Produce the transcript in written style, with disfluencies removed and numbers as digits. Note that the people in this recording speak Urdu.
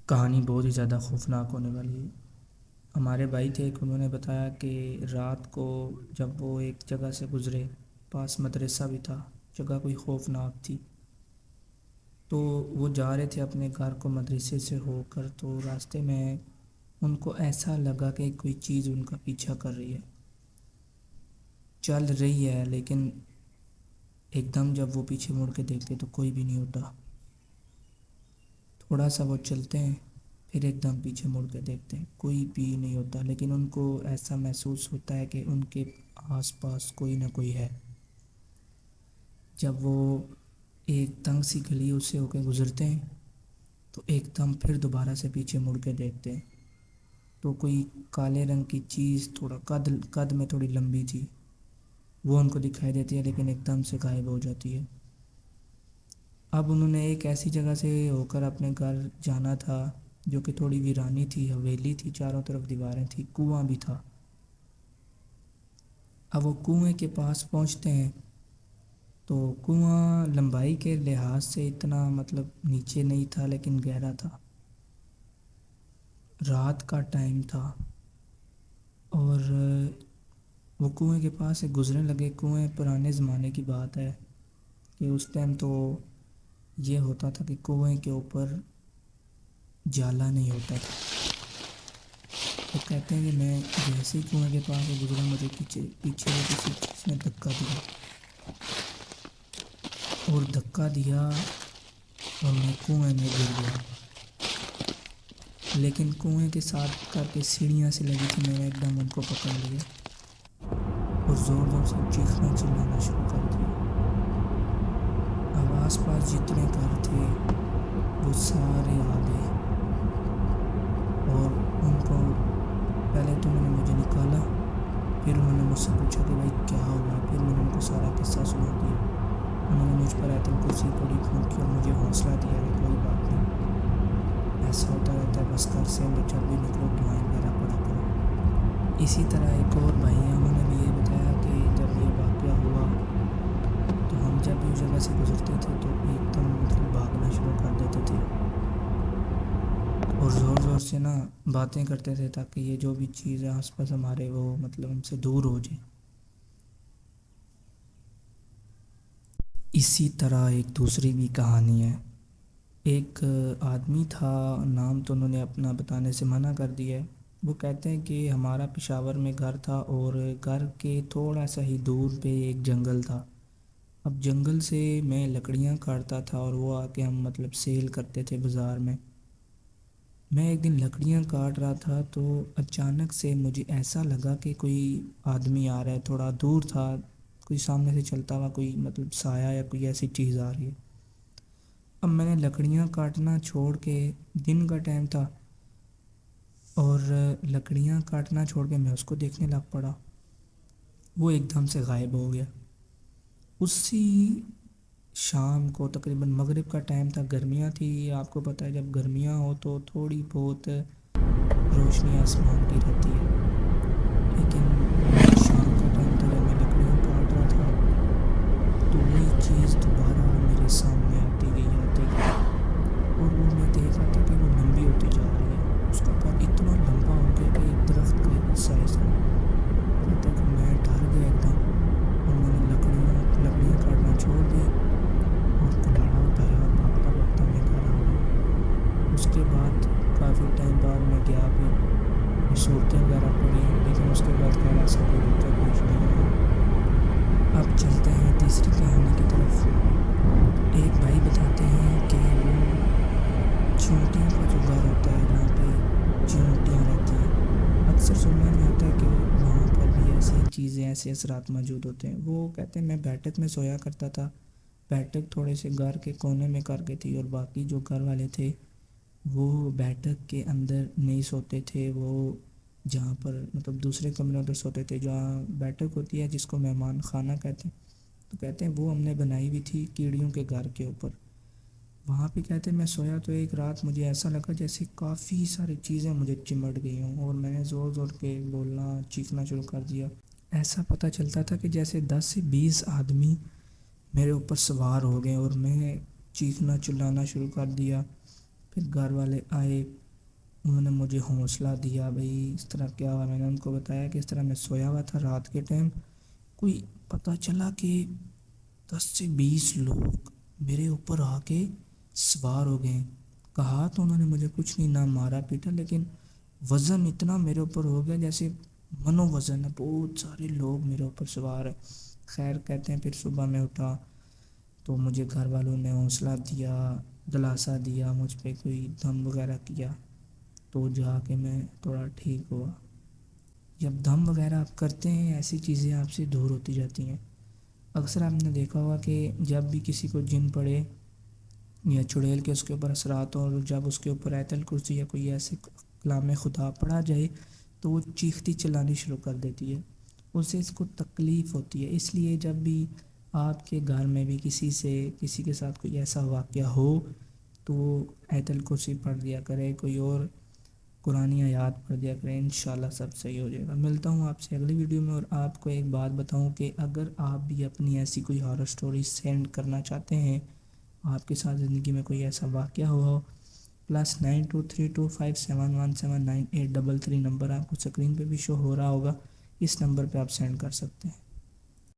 کہانی بہت ہی زیادہ خوفناک ہونے والی ہے۔ ہمارے بھائی تھے ایک، انہوں نے بتایا کہ رات کو جب وہ ایک جگہ سے گزرے، پاس مدرسہ بھی تھا، جگہ کوئی خوفناک تھی، تو وہ جا رہے تھے اپنے گھر کو مدرسے سے ہو کر، تو راستے میں ان کو ایسا لگا کہ کوئی چیز ان کا پیچھا کر رہی ہے، چل رہی ہے، لیکن ایک دم جب وہ پیچھے مڑ کے دیکھتے تو کوئی بھی نہیں ہوتا۔ تھوڑا سا وہ چلتے ہیں، پھر ایک دم پیچھے مڑ کے دیکھتے ہیں، کوئی بھی نہیں ہوتا، لیکن ان کو ایسا محسوس ہوتا ہے کہ ان کے آس پاس کوئی نہ کوئی ہے۔ جب وہ ایک تنگ سی گلی اس سے ہو کے گزرتے ہیں تو ایک دم پھر دوبارہ سے پیچھے مڑ کے دیکھتے ہیں تو کوئی کالے رنگ کی چیز، تھوڑا قد میں تھوڑی لمبی تھی، وہ ان کو دکھائی دیتی ہے، لیکن ایک دم سے غائب ہو جاتی ہے۔ اب انہوں نے ایک ایسی جگہ سے ہو کر اپنے گھر جانا تھا جو کہ تھوڑی ویرانی تھی، حویلی تھی، چاروں طرف دیواریں تھیں، کنواں بھی تھا۔ اب وہ کنویں کے پاس پہنچتے ہیں تو کنواں لمبائی کے لحاظ سے اتنا نیچے نہیں تھا، لیکن گہرا تھا، رات کا ٹائم تھا، اور وہ کنویں کے پاس سے گزرنے لگے۔ کنویں پرانے زمانے کی بات ہے کہ اس ٹائم تو یہ ہوتا تھا کہ کنویں کے اوپر جالا نہیں ہوتا تھا۔ وہ کہتے ہیں کہ میں جیسے ہی کنویں کے پاس سے گزرا، مجھے پیچھے سے کسی چیز نے دھکا دیا، اور دھکا دیا اور میں کنویں میں گر گیا، لیکن کنویں کے ساتھ کر کے سیڑھیاں سے لگی تھی، میں نے ایک دم ان کو پکڑ لیا اور زور زور سے چیخنا چلانا شروع کر دیا۔ اب آس پاس جتنے گھر تھے وہ سارے آ گئے، اور ان کو پہلے تو انہوں نے مجھے نکالا، پھر انہوں نے مجھ سے پوچھا کہ بھائی کیا ہوا، پھر میں نے ان کو سارا قصہ سنا دیا۔ انہوں نے مجھ پر آیت الکرسی پڑھی پھونکی اور مجھے حوصلہ دیا کہ کوئی بات نہیں، ایسا ہوتا رہتا ہے، بس گھر سے جب بھی نکلو دعائیں وغیرہ پڑھا کرو۔ اسی طرح ایک اور بھائی ہیں، انہوں نے بھی یہ بتایا کہ جب یہ واقعہ ہوا تو ہم جب بھی اس جگہ سے گزرتے تھے تو ایک دم بھاگنا شروع کر دیتے تھے، اور زور زور سے باتیں کرتے تھے تاکہ یہ جو بھی چیز ہے آس پاس ہمارے وہ ہم سے دور ہو جائے۔ اسی طرح ایک دوسری بھی کہانی ہے۔ ایک آدمی تھا، نام تو انہوں نے اپنا بتانے سے منع کر دیا ہے۔ وہ کہتے ہیں کہ ہمارا پشاور میں گھر تھا، اور گھر کے تھوڑا سا ہی دور پہ ایک جنگل تھا۔ اب جنگل سے میں لکڑیاں کاٹتا تھا اور وہ آ کے ہم سیل کرتے تھے بازار میں۔ میں ایک دن لکڑیاں کاٹ رہا تھا تو اچانک سے مجھے ایسا لگا کہ کوئی آدمی آ رہا ہے، تھوڑا دور تھا، کوئی سامنے سے چلتا ہوا کوئی سایہ یا کوئی ایسی چیز آ رہی ہے۔ اب میں نے لکڑیاں کاٹنا چھوڑ کے، دن کا ٹائم تھا، اور لکڑیاں کاٹنا چھوڑ کے میں اس کو دیکھنے لگ پڑا۔ وہ ایک دم سے غائب ہو گیا۔ اسی شام کو تقریباً مغرب کا ٹائم تھا، گرمیاں تھی، آپ کو پتہ ہے جب گرمیاں ہو تو تھوڑی بہت روشنی آسمان کی رہتی ہے، لیکن شام کا ٹائم تھا، جب میں لکڑیاں کاٹ رہا تھا تو وہی چیز دوبارہ میرے سامنے آتی گئی، اور وہ میں دیکھ رہا تھا کہ وہ لمبی ہوتی جا رہی ہے، اس کا قد اتنا لمبا ہو گیا کہ ایک درخت کا سائز کا۔ کہتا ہے کہ میں ڈر گیا ایک دم، اور میں نے لکڑیاں کاٹنا چھوڑ دی اور کلاڑا اٹھایا اور بھاگتا بھاگتا میں گھر آ گیا۔ اس کے بعد کافی ٹائم بعد میں گیا بھی، صورتیں وغیرہ پڑھی، لیکن اس کے بعد خیر ایسا کوئی واقعہ پیش نہیں آیا۔ اب چلتے ہیں تیسری کہانی کی طرف۔ ایک بھائی بتاتے ہیں کہ وہ چیونٹیوں کا جو گھر ہوتا ہے جہاں پہ چیونٹیاں رہتی ہیں، اکثر سننے میں آتا ہے کہ وہاں پر بھی ایسی چیزیں، ایسے اثرات موجود ہوتے ہیں۔ وہ کہتے ہیں میں بیٹھک میں سویا کرتا تھا، بیٹھک تھوڑے سے گھر کے کونے میں کر کے تھی، اور باقی جو گھر والے تھے وہ بیٹھک کے اندر نہیں سوتے تھے، وہ جہاں پر دوسرے کمرے ادھر سوتے تھے، جہاں بیٹھک ہوتی ہے جس کو مہمان خانہ کہتے ہیں، تو کہتے ہیں وہ ہم نے بنائی ہوئی تھی کیڑیوں کے گھر کے اوپر۔ وہاں پہ کہتے ہیں میں سویا تو ایک رات مجھے ایسا لگا جیسے کافی ساری چیزیں مجھے چمٹ گئی ہوں، اور میں نے زور زور کے بولنا چیخنا شروع کر دیا۔ ایسا پتہ چلتا تھا کہ جیسے 10 سے 20 آدمی میرے اوپر سوار ہو گئے، اور میں چیخنا چلانا شروع کر دیا۔ پھر گھر والے آئے، انہوں نے مجھے حوصلہ دیا، بھائی اس طرح کیا ہوا. میں نے ان کو بتایا کہ اس طرح میں سویا ہوا تھا رات کے ٹائم، کوئی پتہ چلا کہ 10 سے 20 لوگ میرے اوپر آ کے سوار ہو گئے. کہا تو انہوں نے مجھے کچھ نہیں، نہ مارا پیٹا، لیکن وزن اتنا میرے اوپر ہو گیا جیسے منو وزن ہے، بہت سارے لوگ میرے اوپر سوار ہیں. خیر کہتے ہیں پھر صبح میں اٹھا تو مجھے گھر والوں نے حوصلہ دیا، دلاسا دیا، مجھ پہ کوئی دم وغیرہ کیا، تو جا کے میں تھوڑا ٹھیک ہوا. جب دم وغیرہ آپ کرتے ہیں ایسی چیزیں آپ سے دور ہوتی جاتی ہیں. اکثر آپ نے دیکھا ہوگا کہ جب بھی کسی کو جن پڑے یا چڑیل کے اس کے اوپر اثرات ہوں، اور جب اس کے اوپر آیت الکرسی یا کوئی ایسے کلام خدا پڑھا جائے تو وہ چیختی چلانی شروع کر دیتی ہے، اسے اس کو تکلیف ہوتی ہے. اس لیے جب بھی آپ کے گھر میں بھی کسی کے ساتھ کوئی ایسا واقعہ ہو تو آیت الکرسی پڑھ دیا کرے، کوئی اور قرآن آیات پڑھ دیا کریں، انشاءاللہ سب صحیح ہو جائے گا. ملتا ہوں آپ سے اگلی ویڈیو میں، اور آپ کو ایک بات بتاؤں کہ اگر آپ بھی اپنی ایسی کوئی ہارر سٹوری سینڈ کرنا چاہتے ہیں، آپ کے ساتھ زندگی میں کوئی ایسا واقعہ ہوا ہو، +923257179833 نمبر آپ کو اسکرین پہ بھی شو ہو رہا ہوگا، اس نمبر پہ آپ سینڈ کر سکتے ہیں.